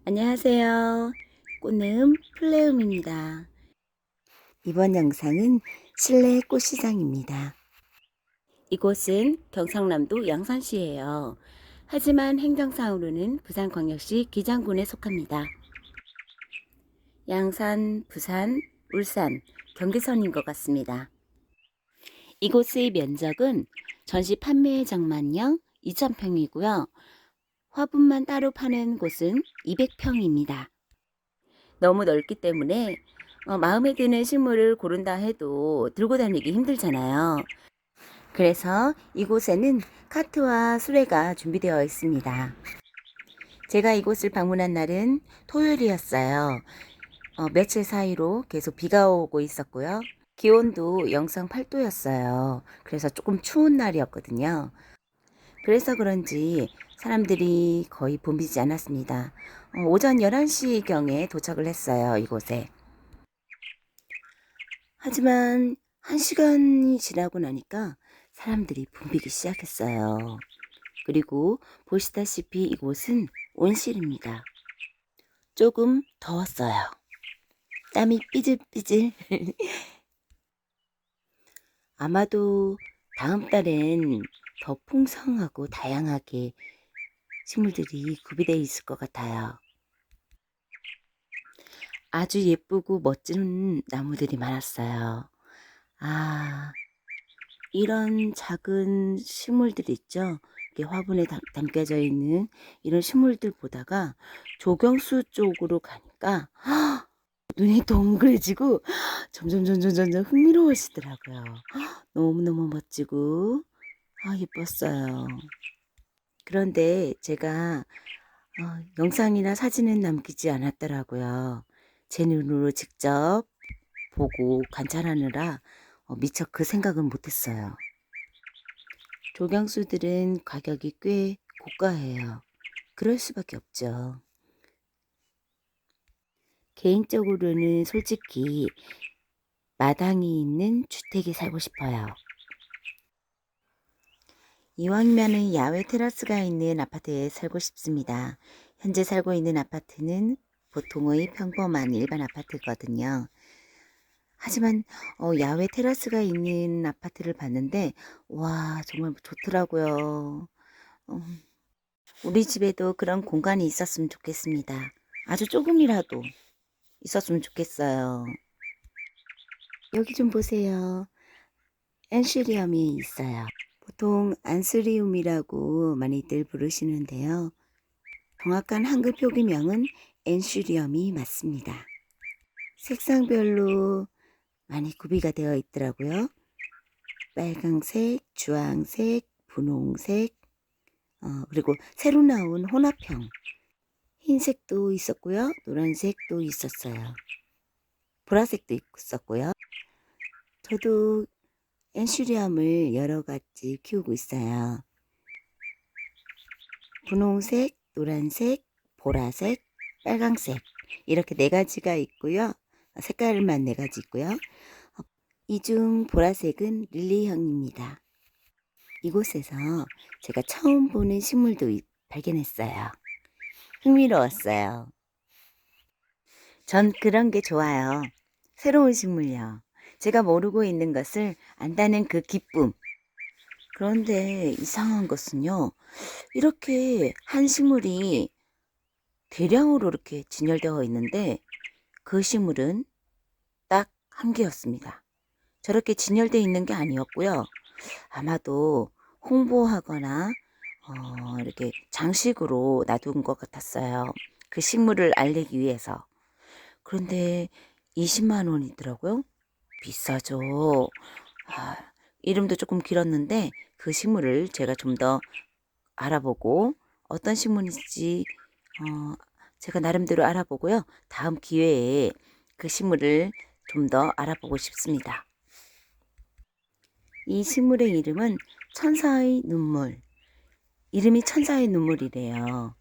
안녕하세요. 꽃내음 플레움입니다. 이번 영상은 실내 꽃시장입니다. 이곳은 경상남도 양산시예요. 하지만 행정상으로는 부산광역시 기장군에 속합니다. 양산, 부산, 울산, 경계선인 것 같습니다. 이곳의 면적은 전시 판매장만량 2,000평이고요. 화분만 따로 파는 곳은 200평입니다. 너무 넓기 때문에 마음에 드는 식물을 고른다 해도 들고 다니기 힘들잖아요. 그래서 이곳에는 카트와 수레가 준비되어 있습니다. 제가 이곳을 방문한 날은 토요일이었어요. 며칠 사이로 계속 비가 오고 있었고요. 기온도 영상 8도였어요. 그래서 조금 추운 날이었거든요. 그래서 그런지 사람들이 거의 붐비지 않았습니다. 오전 11시경에 도착을 했어요, 이곳에. 하지만 1시간이 지나고 나니까 사람들이 붐비기 시작했어요. 그리고 보시다시피 이곳은 온실입니다. 조금 더웠어요. 땀이 삐질삐질. 아마도 다음 달엔 더 풍성하고 다양하게 식물들이 구비되어 있을 것 같아요. 아주 예쁘고 멋진 나무들이 많았어요. 아, 이런 작은 식물들 있죠? 이렇게 화분에 담겨져 있는 이런 식물들 보다가 조경수 쪽으로 가니까 눈이 동그래지고 점점 흥미로워지더라고요. 너무너무 멋지고 예뻤어요. 그런데 제가 영상이나 사진은 남기지 않았더라고요. 제 눈으로 직접 보고 관찰하느라 미처 그 생각은 못했어요. 조경수들은 가격이 꽤 고가해요. 그럴 수밖에 없죠. 개인적으로는 솔직히 마당이 있는 주택에 살고 싶어요. 이왕이면은 야외 테라스가 있는 아파트에 살고 싶습니다. 현재 살고 있는 아파트는 보통의 평범한 일반 아파트거든요. 하지만 야외 테라스가 있는 아파트를 봤는데 와 정말 좋더라고요. 우리 집에도 그런 공간이 있었으면 좋겠습니다. 아주 조금이라도 있었으면 좋겠어요. 여기 좀 보세요. 엔시리엄이 있어요. 보통 안스리움이라고 많이들 부르시는데요. 정확한 한글 표기명은 엔시리엄이 맞습니다. 색상별로 많이 구비가 되어 있더라고요. 빨강색, 주황색, 분홍색, 그리고 새로 나온 혼합형. 흰색도 있었고요. 노란색도 있었어요. 보라색도 있었고요. 저도 엔슈리엄을 여러 가지 키우고 있어요. 분홍색, 노란색, 보라색, 빨강색 이렇게 네 가지가 있고요. 색깔만 네 가지 있고요. 이 중 보라색은 릴리형입니다. 이곳에서 제가 처음 보는 식물도 발견했어요. 흥미로웠어요. 전 그런 게 좋아요. 새로운 식물요. 제가 모르고 있는 것을 안다는 그 기쁨. 그런데 이상한 것은요. 이렇게 한 식물이 대량으로 이렇게 진열되어 있는데 그 식물은 딱 한 개였습니다. 저렇게 진열되어 있는 게 아니었고요. 아마도 홍보하거나 이렇게 장식으로 놔둔 것 같았어요. 그 식물을 알리기 위해서. 그런데 20만 원이더라고요. 비싸죠. 이름도 조금 길었는데 그 식물을 제가 좀 더 알아보고 어떤 식물인지 제가 나름대로 알아보고요. 다음 기회에 그 식물을 좀 더 알아보고 싶습니다. 이 식물의 이름은 천사의 눈물. 이름이 천사의 눈물이래요.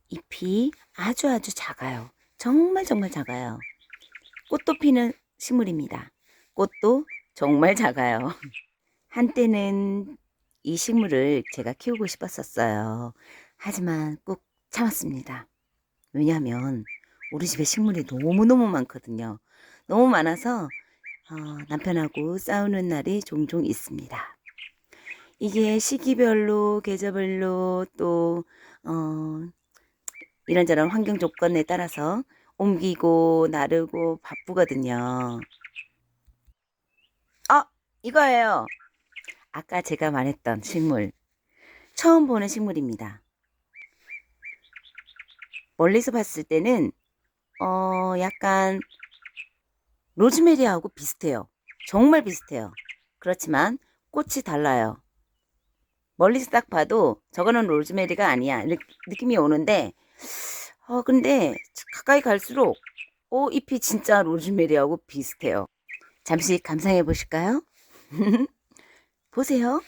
잎이 아주 작아요. 정말 작아요. 꽃도 피는 식물입니다. 꽃도 정말 작아요. 한때는 이 식물을 제가 키우고 싶었었어요. 하지만 꼭 참았습니다. 왜냐하면 우리 집에 식물이 너무너무 많거든요. 너무 많아서 남편하고 싸우는 날이 종종 있습니다. 이게 시기별로, 계절별로 또 이런저런 환경 조건에 따라서 옮기고 나르고 바쁘거든요. 이거예요. 아까 제가 말했던 식물. 처음 보는 식물입니다. 멀리서 봤을 때는 약간 로즈메리하고 비슷해요. 정말 비슷해요. 그렇지만 꽃이 달라요. 멀리서 딱 봐도 저거는 로즈메리가 아니야 느낌이 오는데 근데 가까이 갈수록 잎이 진짜 로즈메리하고 비슷해요. 잠시 감상해 보실까요? 보세요.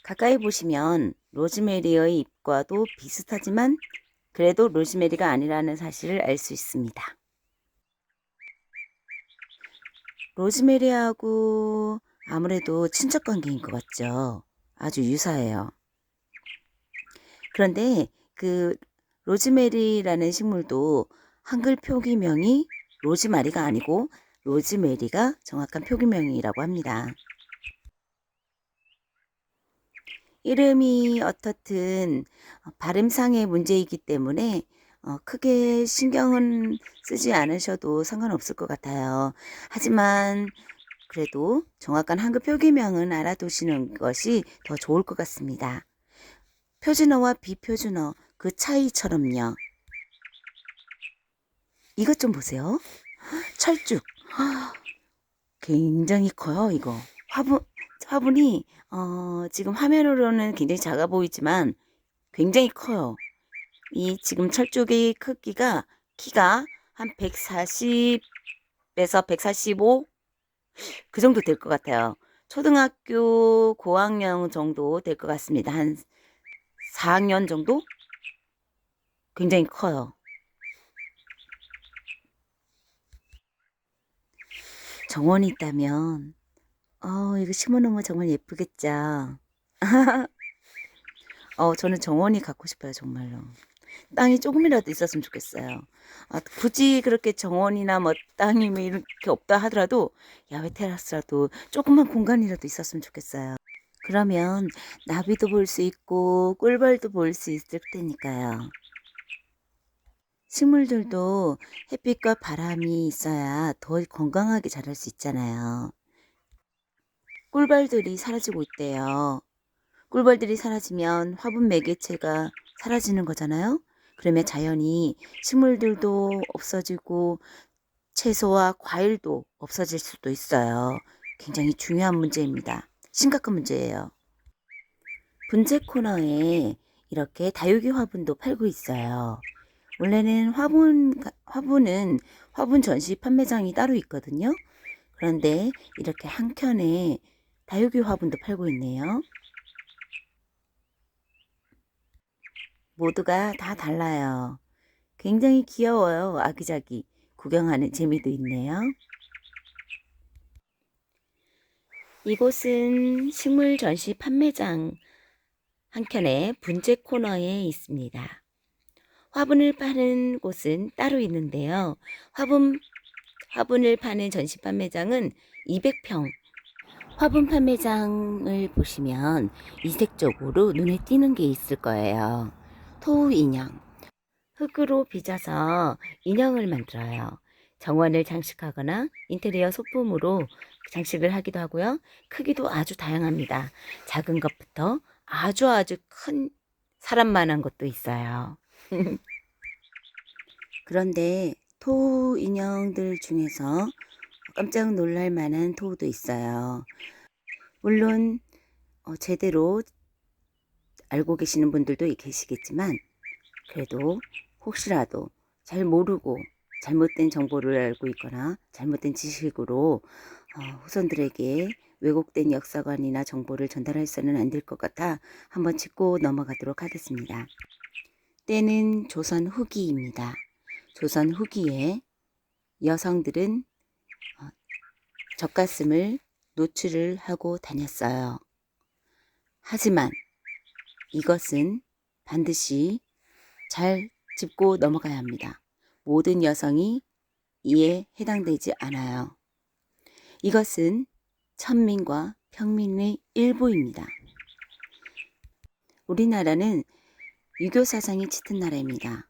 가까이 보시면 로즈메리의 잎과도 비슷하지만 그래도 로즈메리가 아니라는 사실을 알 수 있습니다. 로즈메리하고 아무래도 친척 관계인 것 같죠. 아주 유사해요. 그런데 그 로즈메리라는 식물도 한글 표기명이 로즈마리가 아니고 로즈메리가 정확한 표기명이라고 합니다. 이름이 어떻든 발음상의 문제이기 때문에 크게 신경은 쓰지 않으셔도 상관없을 것 같아요. 하지만 그래도 정확한 한글 표기명은 알아두시는 것이 더 좋을 것 같습니다. 표준어와 비표준어 그 차이처럼요. 이것 좀 보세요. 철쭉. 굉장히 커요, 이거. 화분이 지금 화면으로는 굉장히 작아 보이지만 굉장히 커요. 이 지금 철쭉의 크기가 키가 한 140에서 145 그 정도 될 것 같아요. 초등학교 고학년 정도 될 것 같습니다. 한 4학년 정도? 굉장히 커요. 정원이 있다면 이거 심어놓으면 정말 예쁘겠죠. 저는 정원이 갖고 싶어요, 정말로. 땅이 조금이라도 있었으면 좋겠어요. 굳이 그렇게 정원이나 뭐 땅이 뭐 이렇게 없다 하더라도 야외 테라스라도 조그만 공간이라도 있었으면 좋겠어요. 그러면 나비도 볼 수 있고 꿀벌도 볼 수 있을 테니까요. 식물들도 햇빛과 바람이 있어야 더 건강하게 자랄 수 있잖아요. 꿀벌들이 사라지고 있대요. 꿀벌들이 사라지면 화분 매개체가 사라지는 거잖아요. 그러면 자연히 식물들도 없어지고 채소와 과일도 없어질 수도 있어요. 굉장히 중요한 문제입니다. 심각한 문제예요. 분재 코너에 이렇게 다육이 화분도 팔고 있어요. 원래는 화분은 화분 전시 판매장이 따로 있거든요. 그런데 이렇게 한 켠에 다육이 화분도 팔고 있네요. 모두가 다 달라요. 굉장히 귀여워요. 아기자기. 구경하는 재미도 있네요. 이곳은 식물 전시 판매장 한켠에 분재 코너에 있습니다. 화분을 파는 곳은 따로 있는데요. 화분을 파는 전시 판매장은 200평. 화분 판매장을 보시면 이색적으로 눈에 띄는 게 있을 거예요. 토우 인형. 흙으로 빚어서 인형을 만들어요. 정원을 장식하거나 인테리어 소품으로 장식을 하기도 하고요. 크기도 아주 다양합니다. 작은 것부터 아주 큰 사람만한 것도 있어요. 그런데 토우 인형들 중에서 깜짝 놀랄 만한 토우도 있어요. 물론 제대로 알고 계시는 분들도 계시겠지만 그래도 혹시라도 잘 모르고 잘못된 정보를 알고 있거나 잘못된 지식으로 후손들에게 왜곡된 역사관이나 정보를 전달해서는 안 될 것 같아 한번 짚고 넘어가도록 하겠습니다. 때는 조선 후기입니다. 조선 후기에 여성들은 젖가슴을 노출을 하고 다녔어요. 하지만 이것은 반드시 잘 짚고 넘어가야 합니다. 모든 여성이 이에 해당되지 않아요. 이것은 천민과 평민의 일부입니다. 우리나라는 유교 사상이 짙은 나라입니다.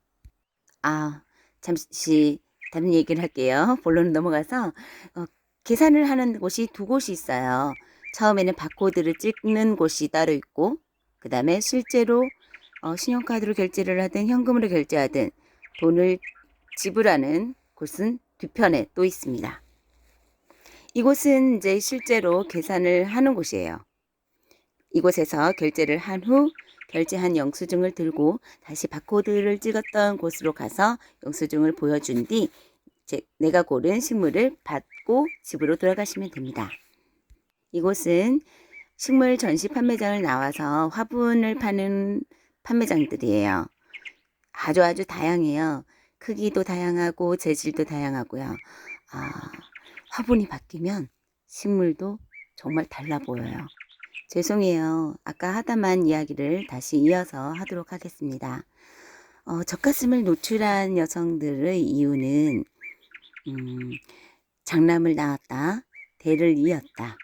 잠시 다른 얘기를 할게요. 본론으로 넘어가서 계산을 하는 곳이 두 곳이 있어요. 처음에는 바코드를 찍는 곳이 따로 있고, 그 다음에 실제로 신용카드로 결제를 하든 현금으로 결제하든 돈을 지불하는 곳은 뒤편에 또 있습니다. 이곳은 이제 실제로 계산을 하는 곳이에요. 이곳에서 결제를 한 후 결제한 영수증을 들고 다시 바코드를 찍었던 곳으로 가서 영수증을 보여준 뒤 내가 고른 식물을 받고 집으로 돌아가시면 됩니다. 이곳은 식물 전시 판매장을 나와서 화분을 파는 판매장들이에요. 아주 다양해요. 크기도 다양하고 재질도 다양하고요. 화분이 바뀌면 식물도 정말 달라 보여요. 죄송해요. 아까 하다만 이야기를 다시 이어서 하도록 하겠습니다. 젖가슴을 노출한 여성들의 이유는 장남을 낳았다, 대를 이었다,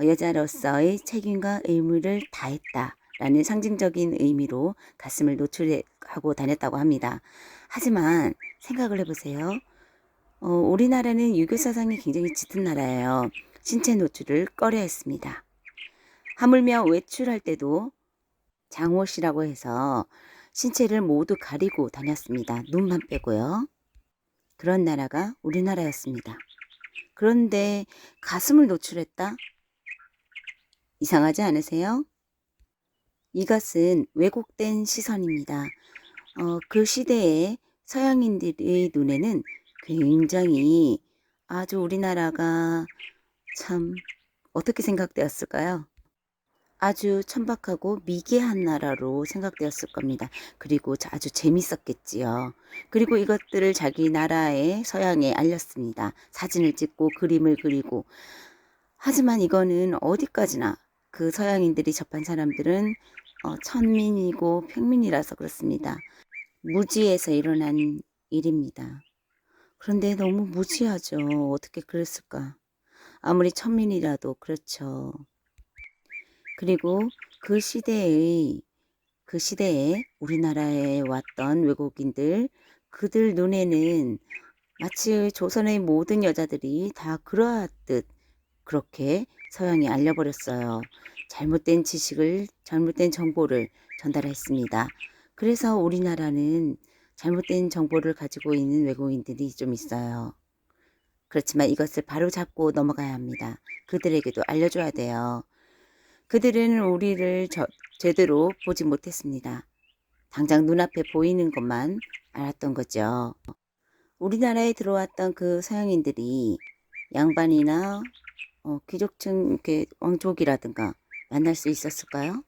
여자로서의 책임과 의무를 다했다 라는 상징적인 의미로 가슴을 노출하고 다녔다고 합니다. 하지만 생각을 해보세요. 우리나라는 유교 사상이 굉장히 짙은 나라예요. 신체 노출을 꺼려했습니다. 하물며 외출할 때도 장옷이라고 해서 신체를 모두 가리고 다녔습니다. 눈만 빼고요. 그런 나라가 우리나라였습니다. 그런데 가슴을 노출했다? 이상하지 않으세요? 이것은 왜곡된 시선입니다. 그 시대에 서양인들의 눈에는 굉장히 아주 우리나라가 참 어떻게 생각되었을까요? 아주 천박하고 미개한 나라로 생각되었을 겁니다. 그리고 아주 재밌었겠지요. 그리고 이것들을 자기 나라의 서양에 알렸습니다. 사진을 찍고 그림을 그리고. 하지만 이거는 어디까지나 그 서양인들이 접한 사람들은 천민이고 평민이라서 그렇습니다. 무지에서 일어난 일입니다. 그런데 너무 무지하죠. 어떻게 그랬을까? 아무리 천민이라도 그렇죠. 그리고 그 시대에 우리나라에 왔던 외국인들, 그들 눈에는 마치 조선의 모든 여자들이 다 그러하듯 그렇게 서양이 알려버렸어요. 잘못된 지식을, 잘못된 정보를 전달했습니다. 그래서 우리나라는 잘못된 정보를 가지고 있는 외국인들이 좀 있어요. 그렇지만 이것을 바로 잡고 넘어가야 합니다. 그들에게도 알려줘야 돼요. 그들은 우리를 제대로 보지 못했습니다. 당장 눈앞에 보이는 것만 알았던 거죠. 우리나라에 들어왔던 그 서양인들이 양반이나 귀족층 이렇게 왕족이라든가 만날 수 있었을까요?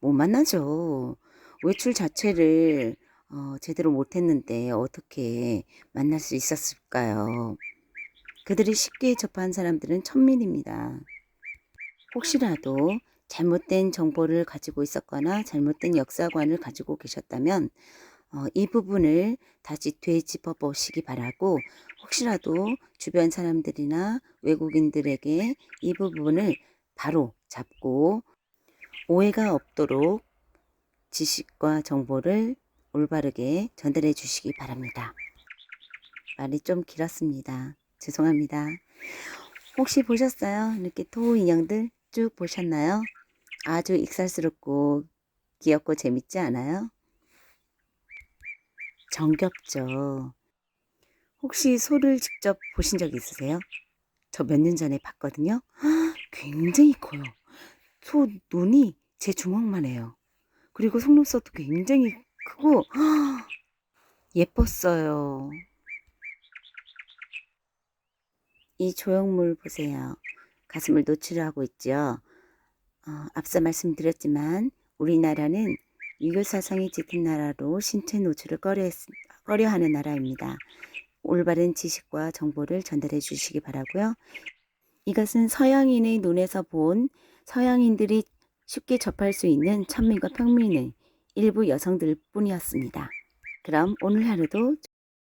못 만나죠. 외출 자체를 제대로 못했는데 어떻게 만날 수 있었을까요? 그들이 쉽게 접한 사람들은 천민입니다. 혹시라도 잘못된 정보를 가지고 있었거나 잘못된 역사관을 가지고 계셨다면 이 부분을 다시 되짚어 보시기 바라고, 혹시라도 주변 사람들이나 외국인들에게 이 부분을 바로 잡고 오해가 없도록 지식과 정보를 올바르게 전달해 주시기 바랍니다. 말이 좀 길었습니다. 죄송합니다. 혹시 보셨어요? 이렇게 토 인형들 쭉 보셨나요? 아주 익살스럽고 귀엽고 재밌지 않아요? 정겹죠. 혹시 소를 직접 보신 적 있으세요? 저 몇 년 전에 봤거든요. 굉장히 커요. 소 눈이 제 주먹만 해요. 그리고 속눈썹도 굉장히 크고 예뻤어요. 이 조형물 보세요. 가슴을 노출하고 있죠. 앞서 말씀드렸지만 우리나라는 유교 사상이 짙은 나라로 신체 노출을 꺼려하는 나라입니다. 올바른 지식과 정보를 전달해 주시기 바라고요. 이것은 서양인의 눈에서 본, 서양인들이 쉽게 접할 수 있는 천민과 평민의 일부 여성들 뿐이었습니다. 그럼 오늘 하루도